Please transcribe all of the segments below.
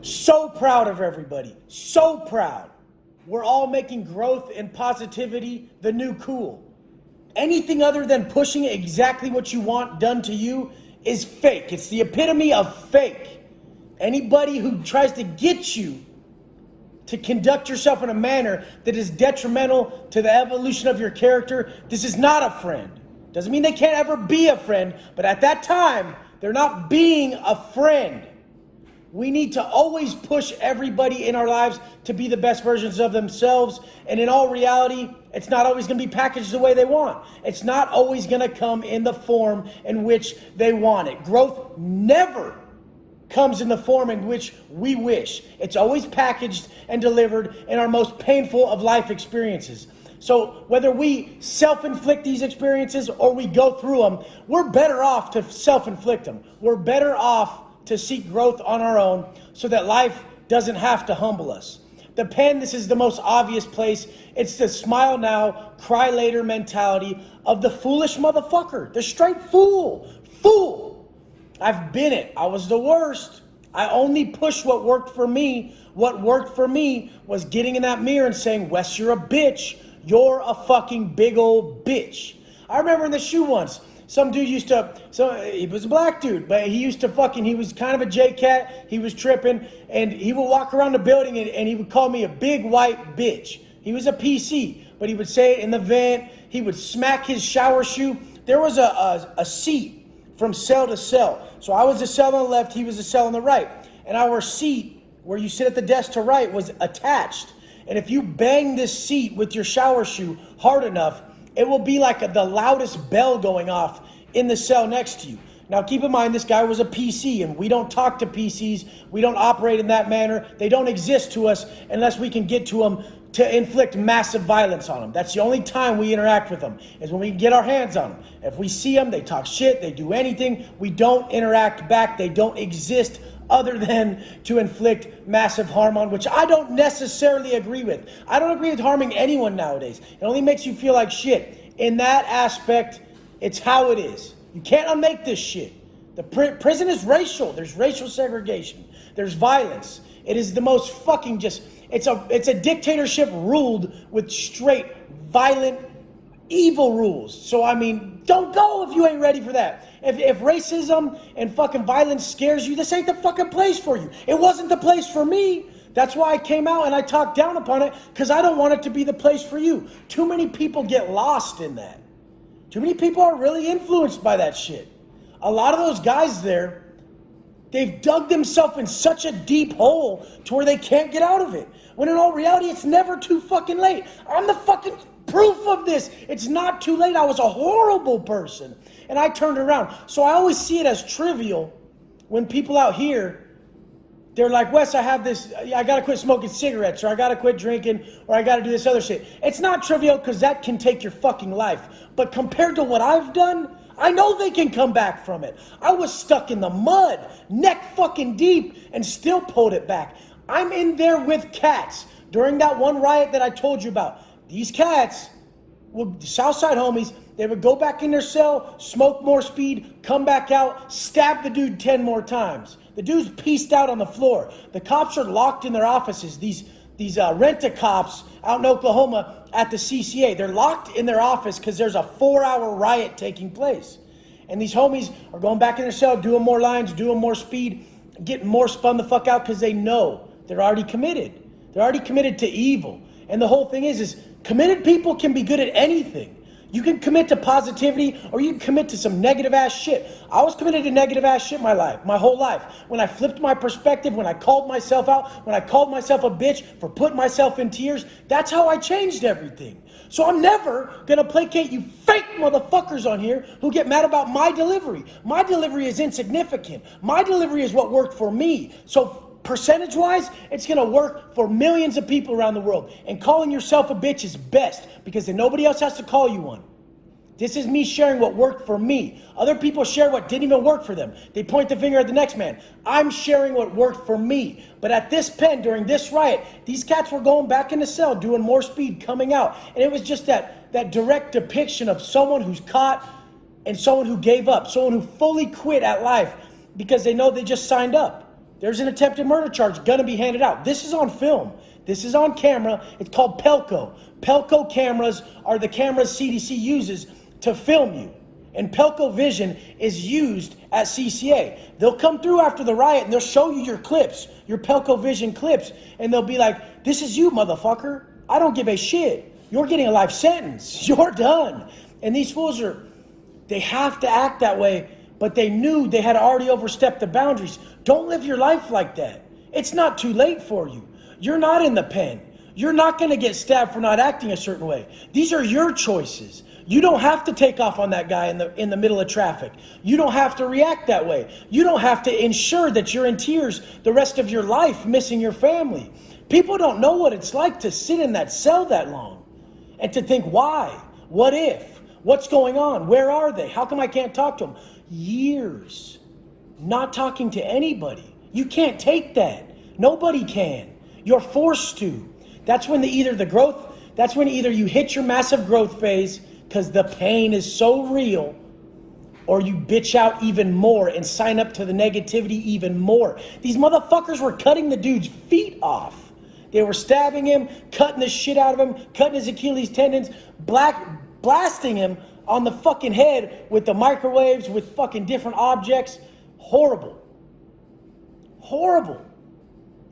So proud of everybody. So proud. We're all making growth and positivity the new cool. Anything other than pushing exactly what you want done to you is fake. It's the epitome of fake. Anybody who tries to get you to conduct yourself in a manner that is detrimental to the evolution of your character, this is not a friend. Doesn't mean they can't ever be a friend, but at that time, they're not being a friend. We need to always push everybody in our lives to be the best versions of themselves. And in all reality, it's not always going to be packaged the way they want. It's not always going to come in the form in which they want it. Growth never comes in the form in which we wish. It's always packaged and delivered in our most painful of life experiences. So whether we self-inflict these experiences or we go through them, we're better off to self-inflict them. We're better off to seek growth on our own so that life doesn't have to humble us. The pen, this is the most obvious place. It's the smile now, cry later mentality of the foolish motherfucker, the straight fool. Fool. I've been it. I was the worst. I only pushed what worked for me. What worked for me was getting in that mirror and saying, Wes, you're a bitch. You're a fucking big old bitch. I remember in the shoe once, some dude used to, he was a black dude, but he was kind of a J-cat. He was tripping, and he would walk around the building and he would call me a big white bitch. He was a PC, but he would say it in the vent. He would smack his shower shoe. There was a seat from cell to cell. So I was the cell on the left, he was the cell on the right. And our seat, where you sit at the desk to write, was attached. And if you bang this seat with your shower shoe hard enough, it will be like the loudest bell going off in the cell next to you. Now keep in mind, this guy was a PC, and we don't talk to PCs. We don't operate in that manner. They don't exist to us unless we can get to them to inflict massive violence on them. That's the only time we interact with them, is when we get our hands on them. If we see them, they talk shit, they do anything, we don't interact back. They don't exist other than to inflict massive harm on, which I don't necessarily agree with. I don't agree with harming anyone nowadays. It only makes you feel like shit. In that aspect, it's how it is. You can't unmake this shit. The prison is racial. There's racial segregation. There's violence. It is the most fucking it's a dictatorship ruled with straight, violent, evil rules. So, I mean, don't go if you ain't ready for that. If racism and fucking violence scares you, this ain't the fucking place for you. It wasn't the place for me. That's why I came out and I talked down upon it, because I don't want it to be the place for you. Too many people get lost in that. Too many people are really influenced by that shit. A lot of those guys there, they've dug themselves in such a deep hole to where they can't get out of it. When in all reality, it's never too fucking late. I'm the fucking proof of this. It's not too late. I was a horrible person, and I turned around. So I always see it as trivial when people out here, they're like, Wes, I got to quit smoking cigarettes, or I got to quit drinking, or I got to do this other shit. It's not trivial, because that can take your fucking life. But compared to what I've done, I know they can come back from it. I was stuck in the mud, neck fucking deep, and still pulled it back. I'm in there with cats. During that one riot that I told you about, these cats, Southside homies, they would go back in their cell, smoke more speed, come back out, stab the dude 10 more times. The dude's pieced out on the floor. The cops are locked in their offices. These rent-a-cops out in Oklahoma at the CCA, they're locked in their office because there's a 4-hour riot taking place. And these homies are going back in their cell, doing more lines, doing more speed, getting more spun the fuck out, because they know they're already committed. They're already committed to evil. And the whole thing is committed people can be good at anything. You can commit to positivity, or you can commit to some negative ass shit. I was committed to negative ass shit my whole life. When I flipped my perspective, when I called myself out, when I called myself a bitch for putting myself in tears, that's how I changed everything. So I'm never gonna placate you fake motherfuckers on here who get mad about my delivery. My delivery is insignificant. My delivery is what worked for me. So percentage-wise, it's going to work for millions of people around the world. And calling yourself a bitch is best, because then nobody else has to call you one. This is me sharing what worked for me. Other people share what didn't even work for them. They point the finger at the next man. I'm sharing what worked for me. But at this pen, during this riot, these cats were going back in the cell, doing more speed, coming out. And it was just that direct depiction of someone who's caught and someone who gave up, someone who fully quit at life because they know they just signed up. There's an attempted murder charge gonna be handed out. This is on film. This is on camera. It's called Pelco. Pelco cameras are the cameras CDC uses to film you. And Pelco Vision is used at CCA. They'll come through after the riot and they'll show you your clips, your Pelco Vision clips, and they'll be like, this is you, motherfucker. I don't give a shit. You're getting a life sentence. You're done. And these fools they have to act that way, but they knew they had already overstepped the boundaries. Don't live your life like that. It's not too late for you. You're not in the pen. You're not going to get stabbed for not acting a certain way. These are your choices. You don't have to take off on that guy in the middle of traffic. You don't have to react that way. You don't have to ensure that you're in tears the rest of your life missing your family. People don't know what it's like to sit in that cell that long and to think, why? What if? What's going on? Where are they? How come I can't talk to them? Years not talking to anybody. You can't take that. Nobody can. You're forced to. That's when either you hit your massive growth phase because the pain is so real, or you bitch out even more and sign up to the negativity even more. These motherfuckers were cutting the dude's feet off. They were stabbing him, cutting the shit out of him, cutting his Achilles tendons, blasting him on the fucking head with the microwaves, with fucking different objects. Horrible. Horrible.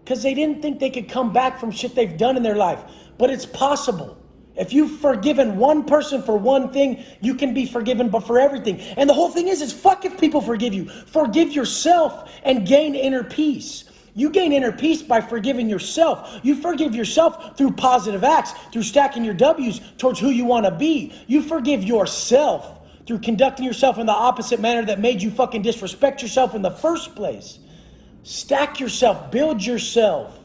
Because they didn't think they could come back from shit they've done in their life. But it's possible. If you've forgiven one person for one thing, you can be forgiven but for everything. And the whole thing is fuck if people forgive you. Forgive yourself and gain inner peace. You gain inner peace by forgiving yourself. You forgive yourself through positive acts, through stacking your W's towards who you want to be. You forgive yourself through conducting yourself in the opposite manner that made you fucking disrespect yourself in the first place. Stack yourself, build yourself,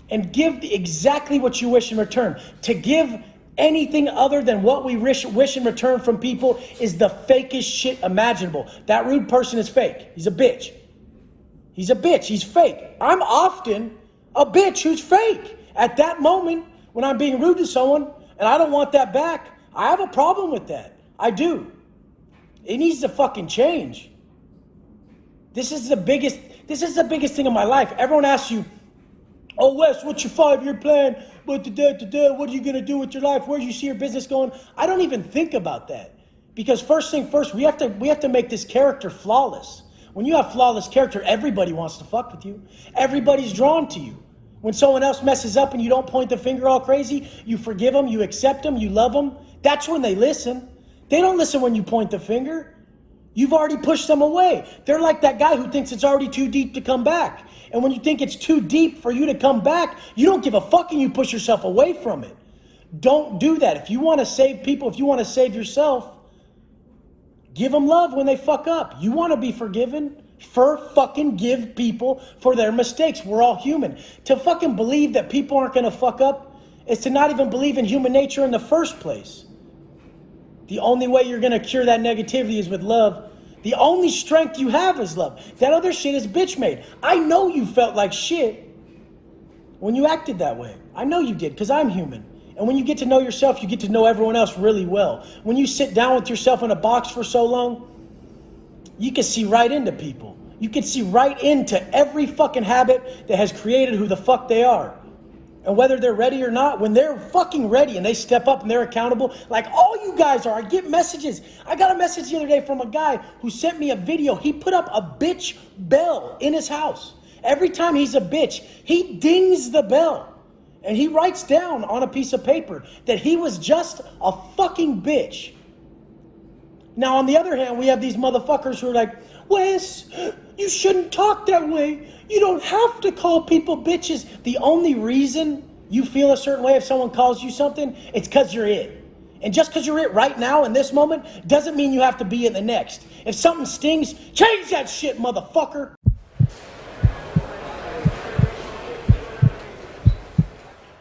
and give exactly what you wish in return. To give anything other than what we wish in return from people is the fakest shit imaginable. That rude person is fake. He's a bitch. He's a bitch. He's fake. I'm often a bitch who's fake. At that moment, when I'm being rude to someone and I don't want that back, I have a problem with that. I do. It needs to fucking change. This is the biggest thing in my life. Everyone asks you, oh, Wes, what's your 5-year plan? What are you going to do with your life? Where do you see your business going? I don't even think about that. Because first thing first, we have to make this character flawless. When you have flawless character, everybody wants to fuck with you. Everybody's drawn to you. When someone else messes up and you don't point the finger all crazy, you forgive them, you accept them, you love them. That's when they listen. They don't listen when you point the finger. You've already pushed them away. They're like that guy who thinks it's already too deep to come back. And when you think it's too deep for you to come back, you don't give a fuck and you push yourself away from it. Don't do that. If you want to save people, if you want to save yourself, give them love when they fuck up. You want to be forgiven? Fucking give people for their mistakes. We're all human. To fucking believe that people aren't going to fuck up is to not even believe in human nature in the first place. The only way you're going to cure that negativity is with love. The only strength you have is love. That other shit is bitch made. I know you felt like shit when you acted that way. I know you did, because I'm human. And when you get to know yourself, you get to know everyone else really well. When you sit down with yourself in a box for so long, you can see right into people. You can see right into every fucking habit that has created who the fuck they are. And whether they're ready or not, when they're fucking ready and they step up and they're accountable, like all you guys are. I get messages. I got a message the other day from a guy who sent me a video. He put up a bitch bell in his house. Every time he's a bitch, he dings the bell. And he writes down on a piece of paper that he was just a fucking bitch. Now, on the other hand, we have these motherfuckers who are like, Wes, you shouldn't talk that way. You don't have to call people bitches. The only reason you feel a certain way if someone calls you something, it's because you're it. And just because you're it right now in this moment doesn't mean you have to be it the next. If something stings, change that shit, motherfucker.